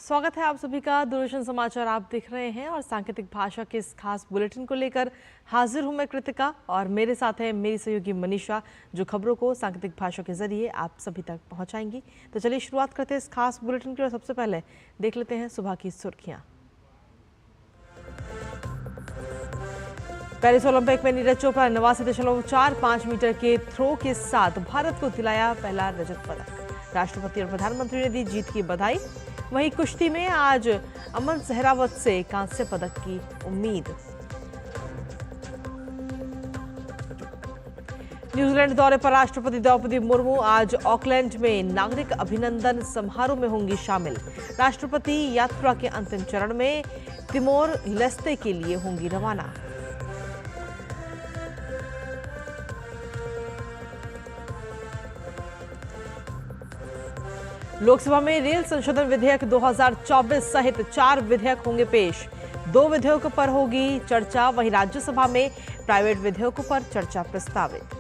स्वागत है आप सभी का। दूरदर्शन समाचार आप देख रहे हैं और सांकेतिक भाषा के इस खास बुलेटिन को लेकर हाजिर हूं मैं कृतिका और मेरे साथ है मेरी सहयोगी मनीषा, जो खबरों को सांकेतिक भाषा के जरिए आप सभी तक पहुंचाएंगी। तो चलिए शुरुआत करते हैं इस खास बुलेटिन की और सबसे पहले देख लेते हैं सुबह की सुर्खियां। पेरिस ओलंपिक में नीरज चोपड़ा 89.45 मीटर के थ्रो के साथ भारत को दिलाया पहला रजत पदक। राष्ट्रपति और प्रधानमंत्री ने दी जीत की बधाई। वहीं कुश्ती में आज अमन सहरावत से कांस्य पदक की उम्मीद। न्यूजीलैंड दौरे पर राष्ट्रपति द्रौपदी मुर्मू आज ऑकलैंड में नागरिक अभिनंदन समारोह में होंगी शामिल। राष्ट्रपति यात्रा के अंतिम चरण में तिमोर लेस्ते के लिए होंगी रवाना। लोकसभा में रेल संशोधन विधेयक 2024 सहित 4 विधेयक होंगे पेश। 2 विधेयकों पर होगी चर्चा। वहीं राज्यसभा में प्राइवेट विधेयकों पर चर्चा प्रस्तावित।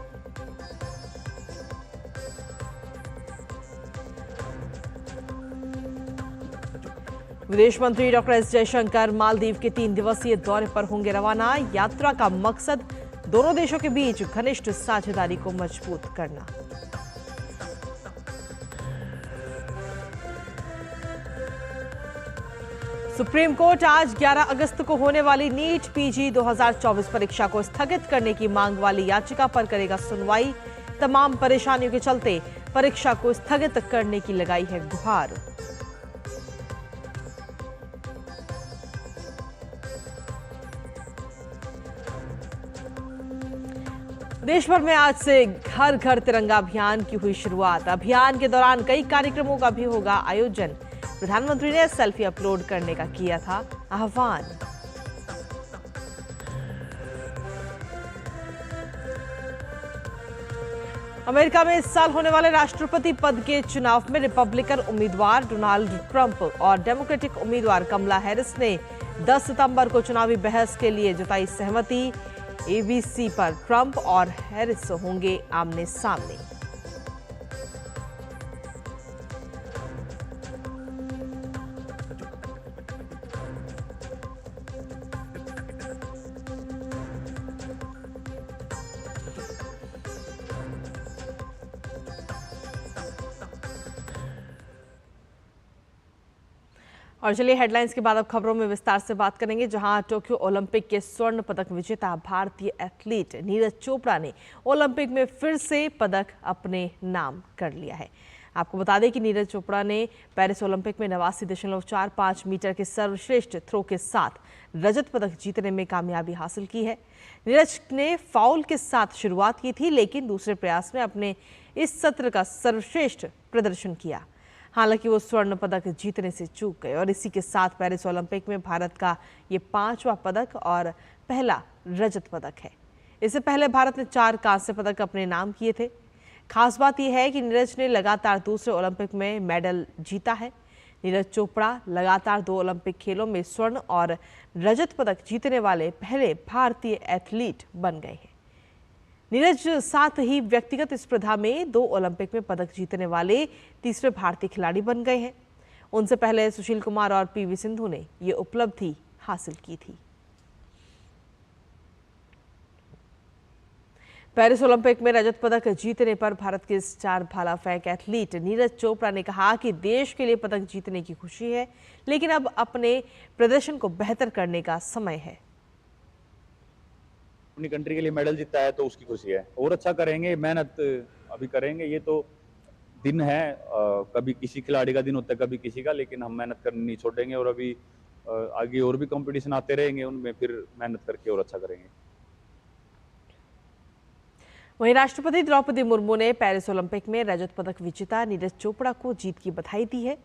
विदेश मंत्री डॉक्टर एस जयशंकर मालदीव के 3 दिवसीय दौरे पर होंगे रवाना। यात्रा का मकसद दोनों देशों के बीच घनिष्ठ साझेदारी को मजबूत करना। सुप्रीम कोर्ट आज 11 अगस्त को होने वाली नीट पीजी 2024 परीक्षा को स्थगित करने की मांग वाली याचिका पर करेगा सुनवाई। तमाम परेशानियों के चलते परीक्षा को स्थगित करने की लगाई है गुहार। देश भर में आज से घर घर तिरंगा अभियान की हुई शुरुआत। अभियान के दौरान कई कार्यक्रमों का भी होगा आयोजन। प्रधानमंत्री ने सेल्फी अपलोड करने का किया था आह्वान। अमेरिका में इस साल होने वाले राष्ट्रपति पद के चुनाव में रिपब्लिकन उम्मीदवार डोनाल्ड ट्रंप और डेमोक्रेटिक उम्मीदवार कमला हैरिस ने 10 सितंबर को चुनावी बहस के लिए जताई सहमति। एबीसी पर ट्रंप और हैरिस होंगे आमने सामने। और चलिए हेडलाइंस के बाद अब खबरों में विस्तार से बात करेंगे, जहां टोक्यो ओलंपिक के स्वर्ण पदक विजेता भारतीय एथलीट नीरज चोपड़ा ने ओलंपिक में फिर से पदक अपने नाम कर लिया है। आपको बता दें कि नीरज चोपड़ा ने पेरिस ओलंपिक में 89.45 मीटर के सर्वश्रेष्ठ थ्रो के साथ रजत पदक जीतने में कामयाबी हासिल की है। नीरज ने फाउल के साथ शुरुआत की थी, लेकिन दूसरे प्रयास में अपने इस सत्र का सर्वश्रेष्ठ प्रदर्शन किया। हालांकि वो स्वर्ण पदक जीतने से चूक गए और इसी के साथ पेरिस ओलंपिक में भारत का ये 5वां पदक और पहला रजत पदक है। इससे पहले भारत ने 4 कांस्य पदक अपने नाम किए थे। खास बात यह है कि नीरज ने लगातार दूसरे ओलंपिक में मेडल जीता है। नीरज चोपड़ा लगातार 2 ओलंपिक खेलों में स्वर्ण और रजत पदक जीतने वाले पहले भारतीय एथलीट बन गए हैं। नीरज साथ ही व्यक्तिगत स्पर्धा में 2 ओलंपिक में पदक जीतने वाले तीसरे भारतीय खिलाड़ी बन गए हैं। उनसे पहले सुशील कुमार और पीवी सिंधु ने ये उपलब्धि हासिल की थी। पेरिस ओलंपिक में रजत पदक जीतने पर भारत के स्टार भाला फेंक एथलीट नीरज चोपड़ा ने कहा कि देश के लिए पदक जीतने की खुशी है, लेकिन अब अपने प्रदर्शन को बेहतर करने का समय है। अपनी कंट्री के लिए मेडल जीता है तो उसकी खुशी है, और अच्छा करेंगे, मेहनत अभी करेंगे। ये तो दिन है, कभी किसी खिलाड़ी का दिन होता है, कभी किसी का, लेकिन हम मेहनत करनी नहीं छोड़ेंगे और अभी आगे और भी कंपटीशन आते रहेंगे, उनमें फिर मेहनत करके और अच्छा करेंगे। वहीं राष्ट्रपति द्रौपदी मुर्मू ने पेरिस ओलंपिक में रजत पदक विजेता नीरज चोपड़ा को जीत की बधाई दी है।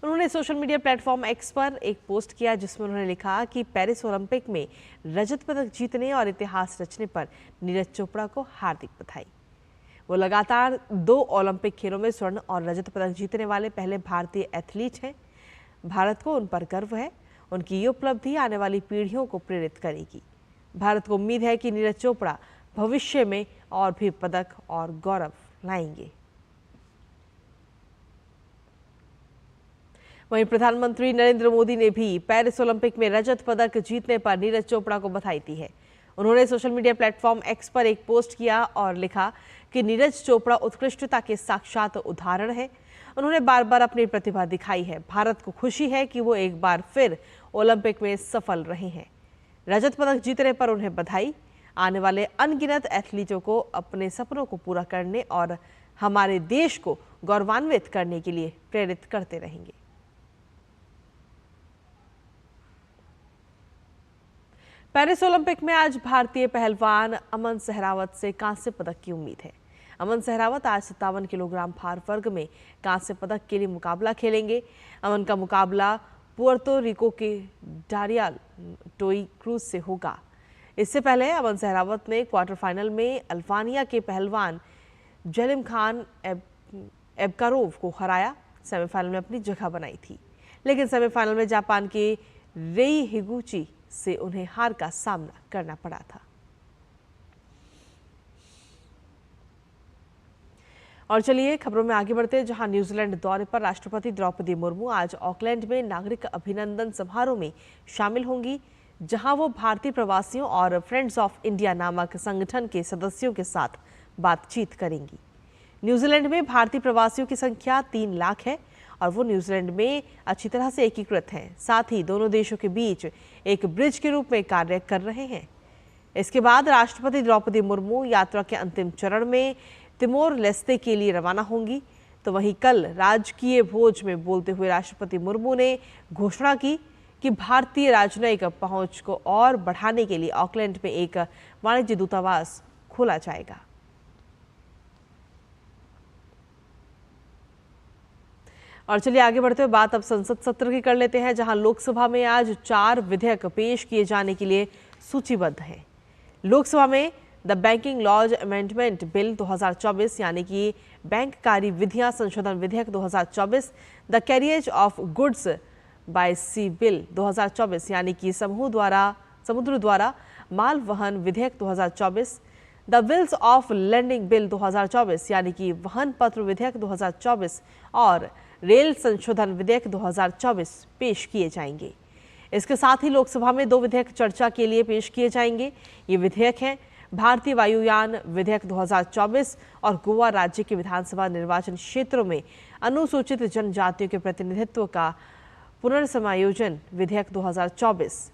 उन्होंने सोशल मीडिया प्लेटफॉर्म एक्स पर एक पोस्ट किया, जिसमें उन्होंने लिखा कि पेरिस ओलंपिक में रजत पदक जीतने और इतिहास रचने पर नीरज चोपड़ा को हार्दिक बधाई। वो लगातार 2 ओलंपिक खेलों में स्वर्ण और रजत पदक जीतने वाले पहले भारतीय एथलीट हैं। भारत को उन पर गर्व है। उनकी ये उपलब्धि आने वाली पीढ़ियों को प्रेरित करेगी। भारत को उम्मीद है कि नीरज चोपड़ा भविष्य में और भी पदक और गौरव लाएंगे। वहीं प्रधानमंत्री नरेंद्र मोदी ने भी पेरिस ओलंपिक में रजत पदक जीतने पर नीरज चोपड़ा को बधाई दी है। उन्होंने सोशल मीडिया प्लेटफॉर्म एक्स पर एक पोस्ट किया और लिखा कि नीरज चोपड़ा उत्कृष्टता के साक्षात उदाहरण है। उन्होंने बार बार अपनी प्रतिभा दिखाई है। भारत को खुशी है कि वो एक बार फिर ओलंपिक में सफल रहे हैं। रजत पदक जीतने पर उन्हें बधाई। आने वाले अनगिनत एथलीटों को अपने सपनों को पूरा करने और हमारे देश को गौरवान्वित करने के लिए प्रेरित करते रहेंगे। पेरिस ओलंपिक में आज भारतीय पहलवान अमन सहरावत से कांस्य पदक की उम्मीद है। अमन सहरावत आज 57 किलोग्राम भार वर्ग में कांस्य पदक के लिए मुकाबला खेलेंगे। अमन का मुकाबला पुर्तो रिको के डारियल टोई क्रूज से होगा। इससे पहले अमन सहरावत ने क्वार्टर फाइनल में अल्बानिया के पहलवान जेलिम खान एबकारोव को हराया। सेमीफाइनल में अपनी जगह बनाई थी, लेकिन सेमीफाइनल में जापान के रेई हिगुची से उन्हें हार का सामना करना पड़ा था। और चलिए खबरों में आगे बढ़ते हैं, जहां न्यूजीलैंड दौरे पर राष्ट्रपति द्रौपदी मुर्मू आज ऑकलैंड में नागरिक अभिनंदन समारोह में शामिल होंगी, जहां वो भारतीय प्रवासियों और फ्रेंड्स ऑफ इंडिया नामक संगठन के सदस्यों के साथ बातचीत करेंगी। न्यूजीलैंड में भारतीय प्रवासियों की संख्या 3 लाख है और वो न्यूजीलैंड में अच्छी तरह से एकीकृत हैं। साथ ही दोनों देशों के बीच एक ब्रिज के रूप में कार्य कर रहे हैं। इसके बाद राष्ट्रपति द्रौपदी मुर्मू यात्रा के अंतिम चरण में तिमोर लेस्ते के लिए रवाना होंगी। तो वहीं कल राजकीय भोज में बोलते हुए राष्ट्रपति मुर्मू ने घोषणा की कि भारतीय राजनयिक पहुंच को और बढ़ाने के लिए ऑकलैंड में एक वाणिज्य दूतावास खोला जाएगा। और चलिए आगे बढ़ते हुए बात अब संसद सत्र की कर लेते हैं, जहां लोकसभा में आज 4 विधेयक पेश किए जाने के लिए सूचीबद्ध हैं। लोकसभा में the banking laws amendment bill 2024 यानी कि बैंक कार्य विधियां संशोधन विधेयक 2024, the carriage of goods by sea bill 2024 यानी कि समुद्र द्वारा माल वहन विधेयक 2024, the bills of lading bill 2024 यानी कि वहन पत्र विधेयक 2024 और रेल संशोधन विधेयक 2024 पेश किए जाएंगे। इसके साथ ही लोकसभा में 2 विधेयक चर्चा के लिए पेश किए जाएंगे। ये विधेयक हैं भारतीय वायुयान विधेयक 2024 और गोवा राज्य के विधानसभा निर्वाचन क्षेत्रों में अनुसूचित जनजातियों के प्रतिनिधित्व का पुनर्समायोजन विधेयक 2024।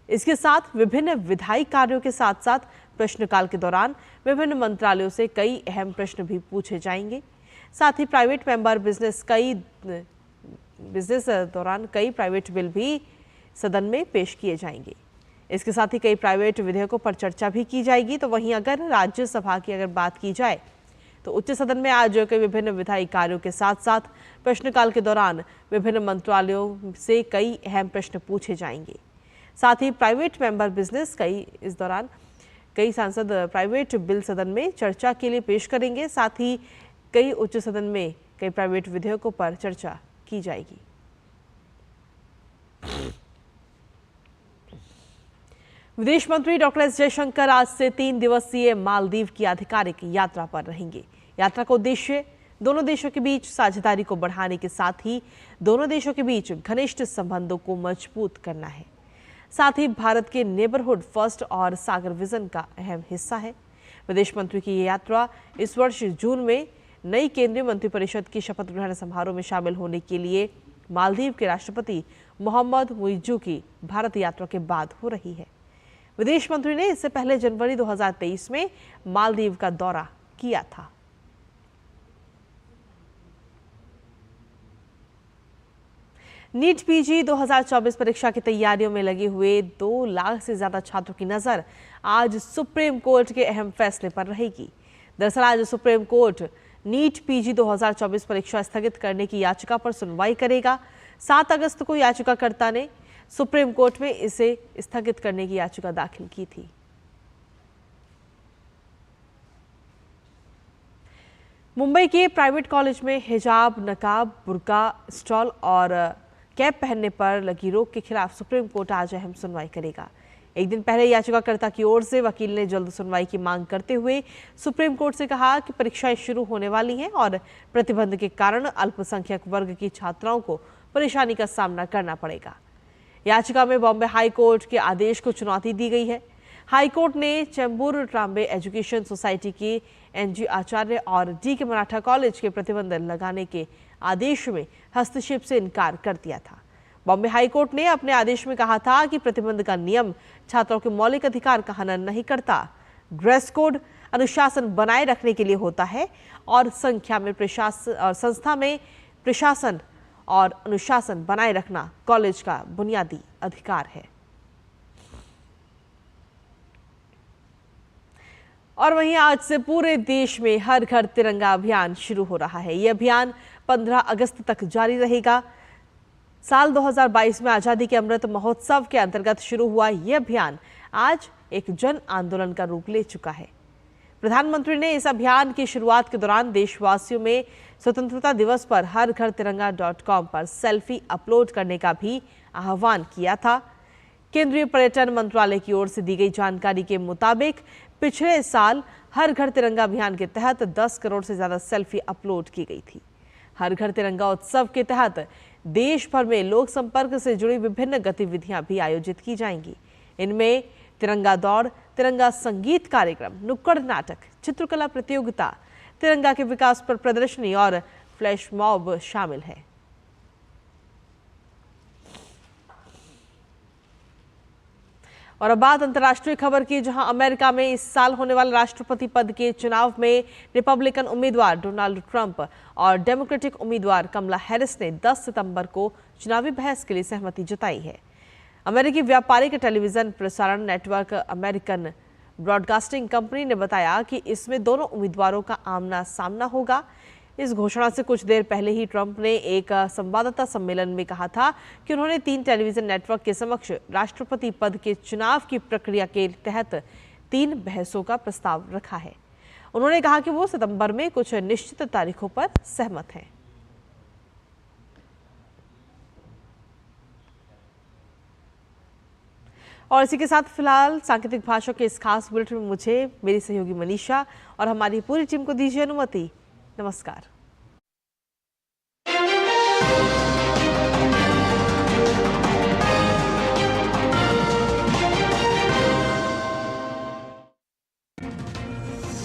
इसके साथ विभिन्न विधायी कार्यों के साथ साथ प्रश्नकाल के दौरान विभिन्न मंत्रालयों से कई अहम प्रश्न भी पूछे जाएंगे। साथ ही प्राइवेट मेंबर बिजनेस दौरान कई प्राइवेट बिल भी सदन में पेश किए जाएंगे। इसके साथ ही कई प्राइवेट विधेयकों पर चर्चा भी की जाएगी। तो वहीं अगर राज्यसभा की अगर बात की जाए तो उच्च सदन में आज कई विभिन्न विधायी कार्यों के साथ साथ प्रश्नकाल के दौरान विभिन्न मंत्रालयों से कई अहम प्रश्न पूछे जाएंगे। साथ ही प्राइवेट मेंबर बिजनेस इस दौरान कई सांसद प्राइवेट बिल सदन में चर्चा के लिए पेश करेंगे। साथ ही कई उच्च सदन में कई प्राइवेट विधेयकों पर चर्चा की जाएगी। विदेश मंत्री डॉक्टर एस जयशंकर आज से 3 दिवसीय मालदीव की आधिकारिक यात्रा पर रहेंगे। यात्रा का उद्देश्य दोनों देशों के बीच साझेदारी को बढ़ाने के साथ ही दोनों देशों के बीच घनिष्ठ संबंधों को मजबूत करना है। साथ ही भारत के नेबरहुड फर्स्ट और सागर विजन का अहम हिस्सा है। विदेश मंत्री की ये यात्रा इस वर्ष जून में नई केंद्रीय मंत्रिपरिषद की शपथ ग्रहण समारोह में शामिल होने के लिए मालदीव के राष्ट्रपति मोहम्मद मुइज्जू की भारत यात्रा के बाद हो रही है। विदेश मंत्री ने इससे पहले जनवरी 2023 में मालदीव का दौरा किया था। नीट पीजी 2024 परीक्षा की तैयारियों में लगे हुए 2 लाख से ज्यादा छात्रों की नजर आज सुप्रीम कोर्ट के अहम फैसले पर रहेगी। दरअसल आज सुप्रीम कोर्ट नीट पीजी 2024 परीक्षा स्थगित करने की याचिका पर सुनवाई करेगा। 7 अगस्त को याचिकाकर्ता ने सुप्रीम कोर्ट में इसे स्थगित करने की याचिका दाखिल की थी। मुंबई के प्राइवेट कॉलेज में हिजाब, नकाब, बुर्का, स्टॉल और कैप पहनने पर लगी रोक के खिलाफ सुप्रीम कोर्ट आज अहम सुनवाई करेगा। एक दिन पहले याचिकाकर्ता की ओर से वकील ने जल्द सुनवाई की मांग करते हुए सुप्रीम कोर्ट से कहा कि परीक्षाएं शुरू होने वाली हैं और प्रतिबंध के कारण अल्पसंख्यक वर्ग की छात्राओं को परेशानी का सामना करना पड़ेगा। याचिका में बॉम्बे हाई कोर्ट के आदेश को चुनौती दी गई है। हाई कोर्ट ने चेंबूर ट्राम्बे एजुकेशन सोसाइटी की एनजी आचार्य और डी के मराठा कॉलेज के प्रतिबंध लगाने के आदेश में हस्तक्षेप से इनकार कर दिया था। बॉम्बे हाई कोर्ट ने अपने आदेश में कहा था कि प्रतिबंध का नियम छात्रों के मौलिक अधिकार का हनन नहीं करता। ड्रेस कोड अनुशासन बनाए रखने के लिए होता है और संस्था में प्रशासन और अनुशासन बनाए रखना कॉलेज का बुनियादी अधिकार है। और वहीं आज से पूरे देश में हर घर तिरंगा अभियान शुरू हो रहा है। यह अभियान 15 अगस्त तक जारी रहेगा। साल 2022 में आजादी के अमृत महोत्सव के अंतर्गत शुरू हुआ यह अभियान आज एक जन आंदोलन का रूप ले चुका है। प्रधानमंत्री ने इस अभियान की शुरुआत के दौरान देशवासियों में स्वतंत्रता दिवस पर हर घर तिरंगा.com पर सेल्फी अपलोड करने का भी आह्वान किया था। केंद्रीय पर्यटन मंत्रालय की ओर से दी गई जानकारी के मुताबिक पिछले साल हर घर तिरंगा अभियान के तहत 10 करोड़ से ज्यादा सेल्फी अपलोड की गई थी। हर घर तिरंगा उत्सव के तहत देश भर में लोक संपर्क से जुड़ी विभिन्न गतिविधियां भी आयोजित की जाएंगी। इनमें तिरंगा दौड़, तिरंगा संगीत कार्यक्रम, नुक्कड़ नाटक, चित्रकला प्रतियोगिता, तिरंगा के विकास पर प्रदर्शनी और फ्लैश मॉब शामिल है। और अब बात अंतर्राष्ट्रीय खबर की, जहां अमेरिका में इस साल होने वाले राष्ट्रपति पद के चुनाव में रिपब्लिकन उम्मीदवार डोनाल्ड ट्रंप और डेमोक्रेटिक उम्मीदवार कमला हैरिस ने 10 सितंबर को चुनावी बहस के लिए सहमति जताई है। अमेरिकी व्यापारिक टेलीविजन प्रसारण नेटवर्क अमेरिकन ब्रॉडकास्टिंग कंपनी ने बताया कि इसमें दोनों उम्मीदवारों का आमना सामना होगा। इस घोषणा से कुछ देर पहले ही ट्रंप ने एक संवाददाता सम्मेलन में कहा था कि उन्होंने 3 टेलीविजन नेटवर्क के समक्ष राष्ट्रपति पद के चुनाव की प्रक्रिया के तहत 3 बहसों का प्रस्ताव रखा है। उन्होंने कहा कि वो सितंबर में कुछ निश्चित तारीखों पर सहमत हैं। और इसी के साथ फिलहाल सांकेतिक भाषा के इस खास बुलेटिन में मुझे, मेरी सहयोगी मनीषा और हमारी पूरी टीम को दीजिए अनुमति। नमस्कार।